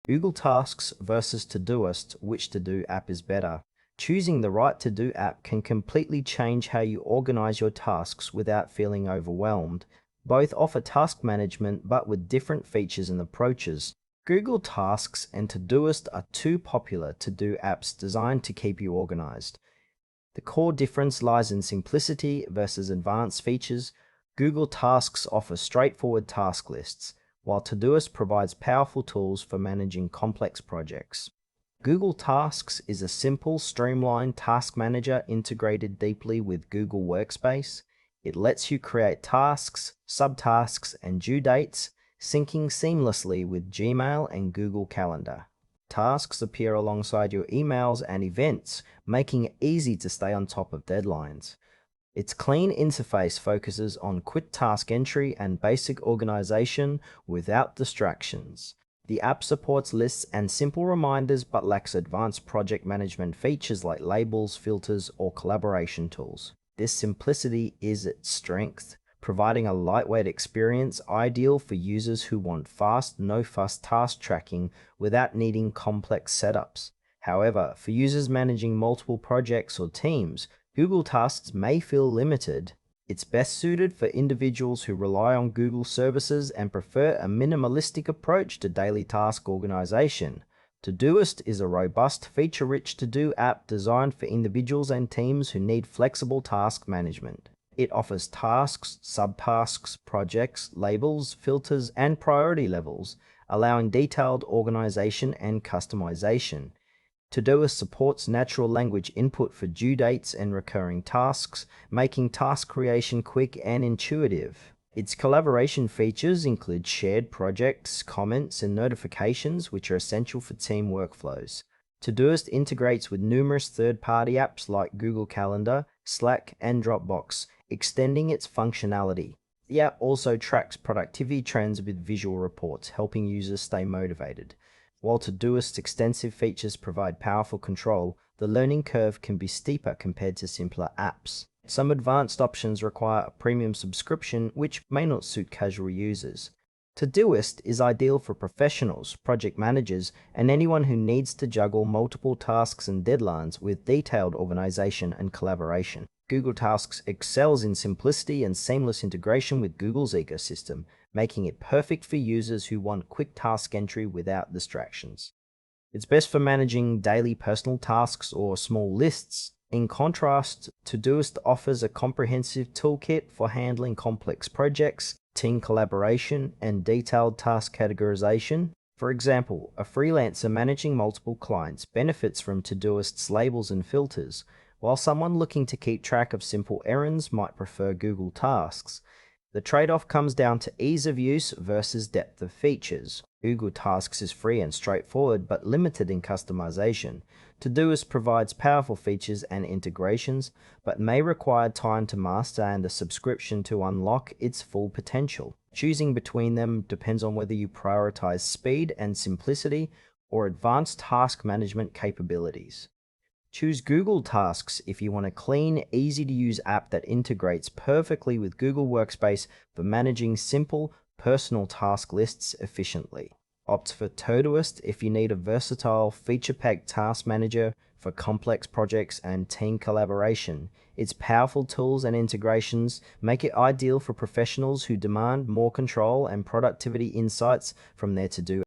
Google Tasks versus Todoist, which to-do app is better? Choosing the right to-do app can completely change how you organize your tasks without feeling overwhelmed. Both offer task management, but with different features and approaches. Google Tasks and Todoist are two popular to-do apps designed to keep you organized. The core difference lies in simplicity versus advanced features. Google Tasks offers straightforward task lists, while Todoist provides powerful tools for managing complex projects. Google Tasks is a simple, streamlined task manager integrated deeply with Google Workspace. It lets you create tasks, subtasks, and due dates, syncing seamlessly with Gmail and Google Calendar. Tasks appear alongside your emails and events, making it easy to stay on top of deadlines. Its clean interface focuses on quick task entry and basic organization without distractions. The app supports lists and simple reminders but lacks advanced project management features like labels, filters, or collaboration tools. This simplicity is its strength, providing a lightweight experience ideal for users who want fast, no-fuss task tracking without needing complex setups. However, for users managing multiple projects or teams, Google Tasks may feel limited. It's best suited for individuals who rely on Google services and prefer a minimalistic approach to daily task organization. Todoist is a robust, feature-rich to-do app designed for individuals and teams who need flexible task management. It offers tasks, subtasks, projects, labels, filters, and priority levels, allowing detailed organization and customization. Todoist supports natural language input for due dates and recurring tasks, making task creation quick and intuitive. Its collaboration features include shared projects, comments, and notifications, which are essential for team workflows. Todoist integrates with numerous third-party apps like Google Calendar, Slack, and Dropbox, extending its functionality. The app also tracks productivity trends with visual reports, helping users stay motivated. While Todoist's extensive features provide powerful control, the learning curve can be steeper compared to simpler apps. Some advanced options require a premium subscription, which may not suit casual users. Todoist is ideal for professionals, project managers, and anyone who needs to juggle multiple tasks and deadlines with detailed organization and collaboration. Google Tasks excels in simplicity and seamless integration with Google's ecosystem, making it perfect for users who want quick task entry without distractions. It's best for managing daily personal tasks or small lists. In contrast, Todoist offers a comprehensive toolkit for handling complex projects, team collaboration, and detailed task categorization. For example, a freelancer managing multiple clients benefits from Todoist's labels and filters, while someone looking to keep track of simple errands might prefer Google Tasks. The trade-off comes down to ease of use versus depth of features. Google Tasks is free and straightforward, but limited in customization. Todoist provides powerful features and integrations, but may require time to master and a subscription to unlock its full potential. Choosing between them depends on whether you prioritize speed and simplicity or advanced task management capabilities. Choose Google Tasks if you want a clean, easy-to-use app that integrates perfectly with Google Workspace for managing simple, personal task lists efficiently. Opt for Todoist if you need a versatile, feature-packed task manager for complex projects and team collaboration. Its powerful tools and integrations make it ideal for professionals who demand more control and productivity insights from their to-do